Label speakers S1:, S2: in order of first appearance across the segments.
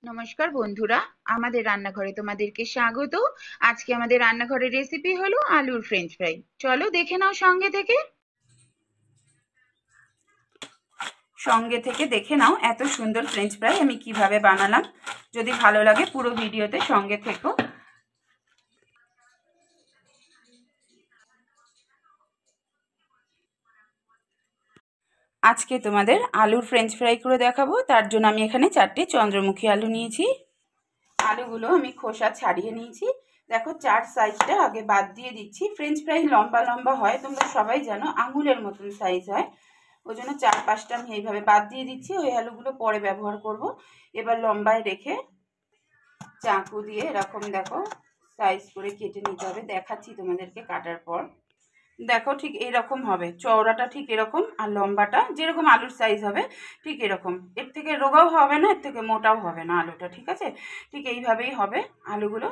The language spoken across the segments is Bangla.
S1: নমস্কার বন্ধুরা, আমাদের রান্নাঘরে তোমাদেরকে স্বাগত। আজকে আমাদের রান্নাঘরের রেসিপি হলো আলুর ফ্রেঞ্চ ফ্রাই। চলো দেখে নাও সঙ্গে থেকে দেখে নাও এত সুন্দর ফ্রেঞ্চ ফ্রাই আমি কিভাবে বানালাম। যদি ভালো লাগে পুরো ভিডিওতে সঙ্গে থেকো। আজকে তোমাদের আলুর ফ্রেঞ্চ ফ্রাই করে দেখাবো। তার জন্য আমি এখানে 4টে চন্দ্রমুখী আলু নিয়েছি। আলুগুলো আমি খোসা ছাড়িয়ে নিয়েছি। দেখো, 4 সাইজটা আগে বাদ দিয়ে দিচ্ছি। ফ্রেঞ্চ ফ্রাই লম্বা লম্বা হয়, তোমরা সবাই জানো, আঙুলের মতন সাইজ হয়। ওই জন্য 4-5টা আমি এইভাবে বাদ দিয়ে দিচ্ছি। ওই আলুগুলো পরে ব্যবহার করব। এবার লম্বায় রেখে চাকু দিয়ে এরকম দেখো সাইজ করে কেটে নিতে হবে। দেখাচ্ছি তোমাদেরকে কাটার পর। দেখো, ঠিক এরকম হবে। চওড়াটা ঠিক এরকম, আর লম্বাটা যেরকম আলুর সাইজ হবে ঠিক এরকম। এর থেকে রোগাও হবে না, এর থেকে মোটাও হবে না আলুটা, ঠিক আছে? ঠিক এইভাবেই হবে আলুগুলো।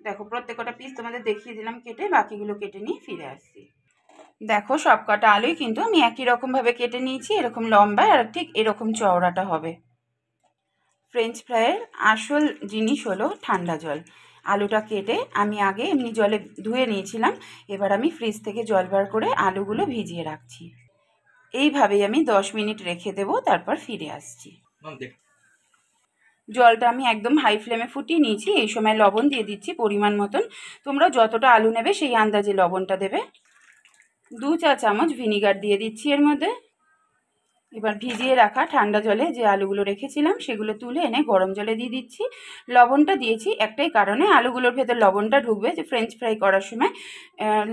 S1: দেখো, প্রত্যেকটা পিস তোমাদের দেখিয়ে দিলাম কেটে, বাকিগুলো কেটে নিয়ে ফিরে আসছি। দেখো, সব কটা আলুই কিন্তু আমি একই রকমভাবে কেটে নিয়েছি। এরকম লম্বা আর ঠিক এরকম চওড়াটা হবে। ফ্রেঞ্চ ফ্রাইয়ের আসল জিনিস হলো ঠান্ডা জল। আলুটা কেটে আমি আগে এমনি জলে ধুয়ে নিয়েছিলাম। এবার আমি ফ্রিজ থেকে জল বার করে আলুগুলো ভিজিয়ে রাখছি। এইভাবেই আমি 10 মিনিট রেখে দেবো, তারপর ফিরে আসছি। জলটা আমি একদম হাই ফ্লেমে ফুটিয়ে নিয়েছি। এই সময় লবণ দিয়ে দিচ্ছি পরিমাণ মতন। তোমরা যতটা আলু নেবে সেই আন্দাজে লবণটা দেবে। 2 চা চামচ ভিনিগার দিয়ে দিচ্ছি এর মধ্যে। এবার ভিজিয়ে রাখা ঠান্ডা জলে যে আলুগুলো রেখেছিলাম সেগুলো তুলে এনে গরম জলে দিয়ে দিচ্ছি। লবণটা দিয়েছি একটাই কারণে, আলুগুলোর ভেতর লবণটা ঢুকবে, যে ফ্রেঞ্চ ফ্রাই করার সময়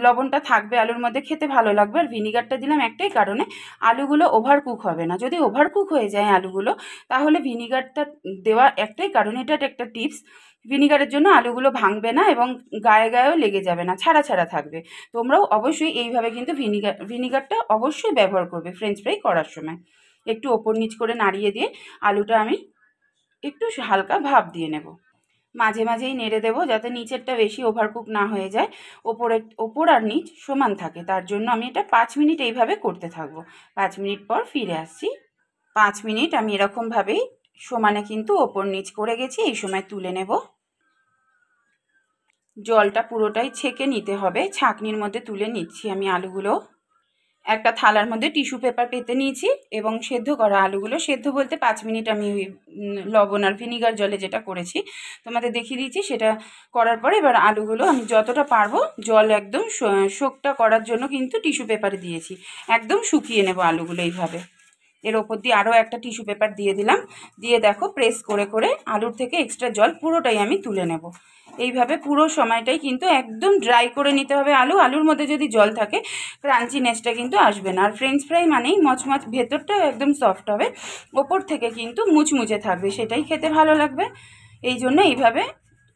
S1: লবণটা থাকবে আলুর মধ্যে, খেতে ভালো লাগবে। আর ভিনিগারটা দিলাম একটাই কারণে, আলুগুলো ওভার কুক হবে না। যদি ওভার কুক হয়ে যায় আলুগুলো, তাহলে ভিনিগারটা দেওয়া একটাই কারণে, এটা একটা টিপস। ভিনিগারের জন্য আলুগুলো ভাঙবে না এবং গায়ে গায়েও লেগে যাবে না, ছাড়া ছাড়া থাকবে। তোমরাও অবশ্যই এইভাবে কিন্তু ভিনিগারটা অবশ্যই ব্যবহার করবে ফ্রেঞ্চ ফ্রাই করার সময়। একটু ওপর নিচ করে নাড়িয়ে দিয়ে আলুটা আমি একটু হালকা ভাপ দিয়ে নেব। মাঝে মাঝেই নেড়ে দেবো যাতে নিচেরটা বেশি ওভারকুক না হয়ে যায়, ওপর আর নিচ সমান থাকে। তার জন্য আমি এটা 5 মিনিট এইভাবে করতে থাকবো। 5 মিনিট পর ফিরে আসছি। 5 মিনিট আমি এরকমভাবেই সমানে কিন্তু ওপর নিচ করে গেছি। এই সময় তুলে নেব। জলটা পুরোটাই ছেঁকে নিতে হবে। ছাঁকনির মধ্যে তুলে নিচ্ছি আমি আলুগুলো। একটা থালার মধ্যে টিস্যু পেপার পেতে নিয়েছি এবং সেদ্ধ করা আলুগুলো, সেদ্ধ বলতে 5 মিনিট আমি লবণ আর ভিনিগার জলে যেটা করেছি তোমাদের দেখিয়ে দিয়েছি, সেটা করার পরে এবার আলুগুলো আমি যতটা পারবো জল একদম শোকটা করার জন্য কিন্তু টিস্যু পেপারে দিয়েছি। একদম শুকিয়ে নেব আলুগুলো এইভাবে। এর ওপর দিয়ে আরও একটা টিস্যু পেপার দিয়ে দিলাম। দিয়ে দেখো, প্রেস করে করে আলুর থেকে এক্সট্রা জল পুরোটাই আমি তুলে নেব। এইভাবে পুরো সময়টাই কিন্তু একদম ড্রাই করে নিতে হবে আলুর মধ্যে যদি জল থাকে ক্রাঞ্চিনেসটা কিন্তু আসবে না। আর ফ্রেঞ্চ ফ্রাই মানেই মচমচ, ভেতরটাও একদম সফট হবে, ওপর থেকে কিন্তু মুচমুচে থাকবে, সেটাই খেতে ভালো লাগবে। এই জন্য এইভাবে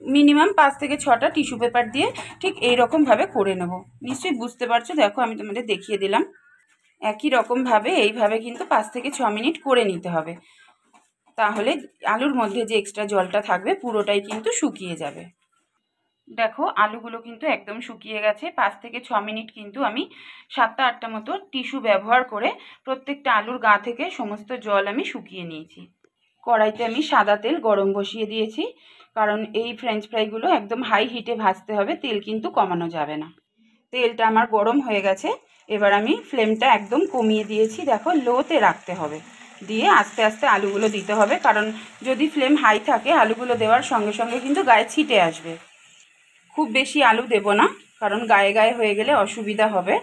S1: মিনিমাম 5 থেকে 6টা টিস্যু পেপার দিয়ে ঠিক এইরকমভাবে করে নেব। নিশ্চয়ই বুঝতে পারছো, দেখো আমি তোমাদের দেখিয়ে দিলাম। একই রকমভাবে এইভাবে কিন্তু 5 থেকে 6 মিনিট করে নিতে হবে। তাহলে আলুর মধ্যে যে এক্সট্রা জলটা থাকবে পুরোটাই কিন্তু শুকিয়ে যাবে। দেখো, আলুগুলো কিন্তু একদম শুকিয়ে গেছে। 5 থেকে 6 মিনিট কিন্তু আমি 7-8টা মতো টিস্যু ব্যবহার করে প্রত্যেকটা আলুর গা থেকে সমস্ত জল আমি শুকিয়ে নিয়েছি। কড়াইতে আমি সাদা তেল গরম বসিয়ে দিয়েছি, কারণ এই ফ্রেঞ্চ ফ্রাইগুলো একদম হাই হিটে ভাজতে হবে, তেল কিন্তু কমানো যাবে না। তেলটা আমার গরম হয়ে গেছে। এবার আমি ফ্লেমটা একদম কমিয়ে দিয়েছি। দেখো, লোতে রাখতে হবে, দিয়ে আস্তে আস্তে আলুগুলো দিতে হবে, কারণ যদি ফ্লেম হাই থাকে আলুগুলো দেওয়ার সঙ্গে সঙ্গে কিন্তু গায়ে ছিটে আসবে। খুব বেশি আলু দেব না, কারণ গায়ে গায়ে হয়ে গেলে অসুবিধা হবে।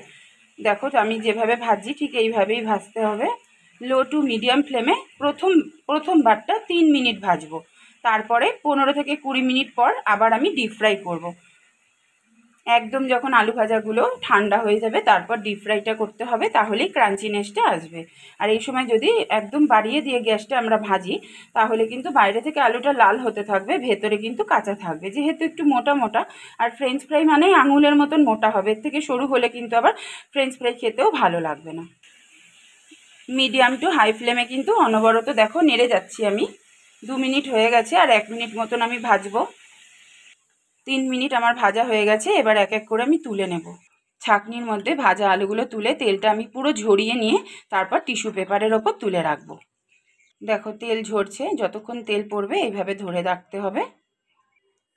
S1: দেখো, আমি যেভাবে ভাজি ঠিক এইভাবেই ভাজতে হবে। লো টু মিডিয়াম ফ্লেমে প্রথমবারটা 3 মিনিট ভাজবো। তারপরে 15 থেকে 20 মিনিট পর আবার আমি ডিপ ফ্রাই করব। একদম যখন আলু ভাজাগুলো ঠান্ডা হয়ে যাবে তারপর ডিপ ফ্রাইটা করতে হবে, তাহলেই ক্রাঞ্চিনেসটা আসবে। আর এই সময় যদি একদম বাড়িয়ে দিয়ে গ্যাসটা আমরা ভাজি, তাহলে কিন্তু বাইরে থেকে আলুটা লাল হতে থাকবে, ভেতরে কিন্তু কাঁচা থাকবে, যেহেতু একটু মোটা মোটা। আর ফ্রেঞ্চ ফ্রাই মানেই আঙুলের মতন মোটা হবে, এর থেকে সরু হলে কিন্তু আবার ফ্রেঞ্চ ফ্রাই খেতেও ভালো লাগবে না। মিডিয়াম টু হাই ফ্লেমে কিন্তু অনবরত দেখো নেড়ে যাচ্ছি আমি। 2 মিনিট হয়ে গেছে, আর 1 মিনিট মতন আমি ভাজবো। 3 মিনিট আমার ভাজা হয়ে গেছে। এবার এক এক করে আমি তুলে নেব। ছাঁকনির মধ্যে ভাজা আলুগুলো তুলে তেলটা আমি পুরো ঝরিয়ে নিয়ে তারপর টিস্যু পেপারের ওপর তুলে রাখবো। দেখো তেল ঝরছে, যতক্ষণ তেল পড়বে এইভাবে ধরে রাখতে হবে।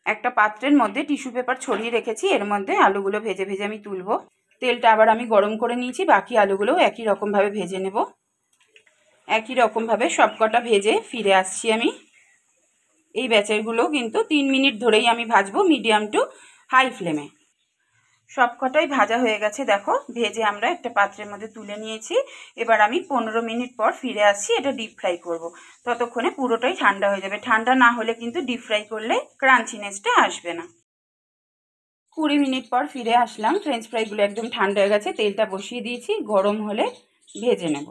S1: একটা পাত্রের মধ্যে টিস্যু পেপার ছড়িয়ে রেখেছি, এর মধ্যে আলুগুলো ভেজে ভেজে আমি তুলবো। তেলটা আবার আমি গরম করে নিয়েছি, বাকি আলুগুলোও একই রকমভাবে ভেজে নেব। একই রকমভাবে সবকটা ভেজে ফিরে আসছি আমি। এই ব্যাচেরগুলো কিন্তু 3 মিনিট ধরেই আমি ভাজবো মিডিয়াম টু হাই ফ্লেমে। সবকটাই ভাজা হয়ে গেছে, দেখো ভেজে আমরা একটা পাত্রের মধ্যে তুলে নিয়েছি। এবার আমি 15 মিনিট পর ফিরে আসছি, এটা ডিপ ফ্রাই করব। ততক্ষণে পুরোটাই ঠান্ডা হয়ে যাবে। ঠান্ডা না হলে কিন্তু ডিপ ফ্রাই করলে ক্রাঞ্চিনেসটা আসবে না। 20 মিনিট পর ফিরে আসলাম। ফ্রেঞ্চ ফ্রাইগুলো একদম ঠান্ডা হয়ে গেছে, তেলটা বসিয়ে দিয়েছি, গরম হলে ভেজে নেব।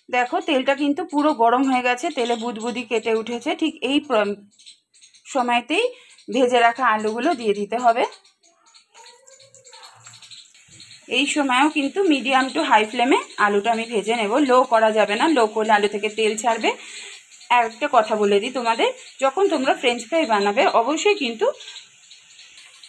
S1: দেখো তেলটা কিন্তু পুরো গরম হয়ে গেছে, তেলে বুদবুদি কেটে উঠেছে। ঠিক এই সময়তেই ভেজে রাখা আলুগুলো দিয়ে দিতে হবে। এই সময়ও কিন্তু মিডিয়াম টু হাই ফ্লেমে আলুটা আমি ভেজে নেব। লো করা যাবে না, লো করলে আলু থেকে তেল ছাড়বে। একটা কথা বলে দিই তোমাদের, যখন তোমরা ফ্রেঞ্চ ফ্রাই বানাবে অবশ্যই কিন্তু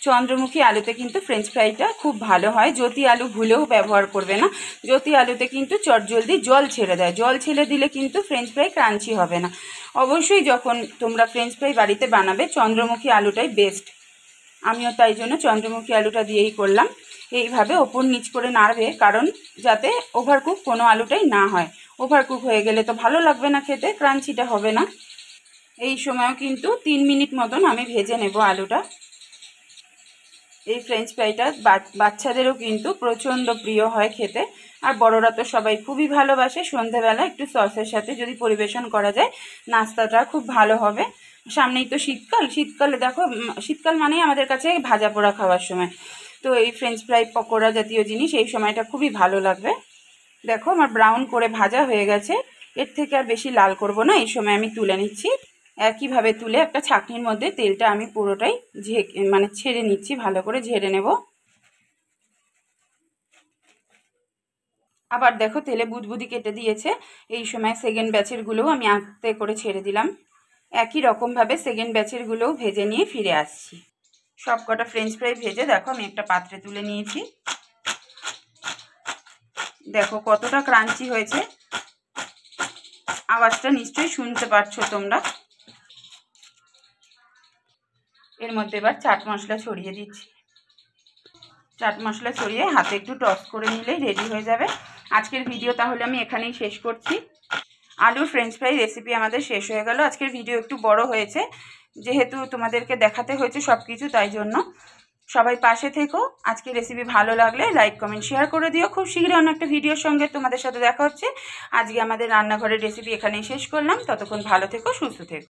S1: চন্দ্রমুখী আলুতে কিন্তু ফ্রেঞ্চ ফ্রাইটা খুব ভালো হয়। জ্যোতি আলু ভুলেও ব্যবহার করবে না। জ্যোতি আলুতে কিন্তু চটজলদি জল ছেড়ে দেয়, জল ছেড়ে দিলে কিন্তু ফ্রেঞ্চ ফ্রাই ক্রাঞ্চি হবে না। অবশ্যই যখন তোমরা ফ্রেঞ্চ ফ্রাই বাড়িতে বানাবে চন্দ্রমুখী আলুটাই বেস্ট। আমিও তাই জন্য চন্দ্রমুখী আলুটা দিয়েই করলাম। এইভাবে ওপর নিচ করে নাড়বে, কারণ যাতে ওভারকুক কোনো আলুটাই না হয়। ওভারকুক হয়ে গেলে তো ভালো লাগবে না খেতে, ক্রাঞ্চিটা হবে না। এই সময়ও কিন্তু 3 মিনিট মতন আমি ভেজে নেব আলুটা। এই ফ্রেঞ্চ ফ্রাইটা বাচ্চাদেরও কিন্তু প্রচণ্ড প্রিয় হয় খেতে, আর বড়রা তো সবাই খুবই ভালোবাসে। সন্ধেবেলা একটু সসের সাথে যদি পরিবেশন করা যায় নাস্তাটা খুব ভালো হবে। সামনেই তো শীতকাল, শীতকালে দেখো শীতকাল মানেই আমাদের কাছে ভাজা পোড়া খাওয়ার সময়। তো এই ফ্রেঞ্চ ফ্রাই পকোড়া জাতীয় জিনিস এই সময়টা খুবই ভালো লাগবে। দেখো আমার ব্রাউন করে ভাজা হয়ে গেছে, এর থেকে আর বেশি লাল করব না। এই সময় আমি তুলে নিচ্ছি। একইভাবে তুলে একটা ছাঁকনির মধ্যে তেলটা আমি পুরোটাই ছেড়ে নিচ্ছি, ভালো করে ঝেড়ে নেব। আবার দেখো তেলে বুদবুদি কেটে দিয়েছে। এই সময় সেকেন্ড ব্যাচেরগুলোও আমি আস্তে করে ছেড়ে দিলাম। একই রকমভাবে সেকেন্ড ব্যাচেরগুলোও ভেজে নিয়ে ফিরে আসছি। সব কটা ফ্রেঞ্চ ফ্রাই ভেজে দেখো আমি একটা পাত্রে তুলে নিয়েছি। দেখো কতটা ক্রাঞ্চি হয়েছে, আওয়াজটা নিশ্চয়ই শুনতে পাচ্ছ তোমরা। এর মধ্যে এবার চাট মশলা ছড়িয়ে দিচ্ছি। চাট মশলা ছড়িয়ে হাতে একটু টস করে নিলেই রেডি হয়ে যাবে। আজকের ভিডিও তাহলে আমি এখানেই শেষ করছি। আলুর ফ্রেঞ্চ ফ্রাই রেসিপি আমাদের শেষ হয়ে গেল। আজকের ভিডিও একটু বড় হয়েছে, যেহেতু তোমাদেরকে দেখাতে হয়েছে সব কিছু, তাই জন্য সবাই পাশে থেকো। আজকের রেসিপি ভালো লাগলে লাইক কমেন্ট শেয়ার করে দিও। খুব শীঘ্রই অন্য একটা ভিডিওর সঙ্গে তোমাদের সাথে দেখা হচ্ছে। আজকে আমাদের রান্নাঘরের রেসিপি এখানেই শেষ করলাম। ততক্ষণ ভালো থেকো, সুস্থ থেকো।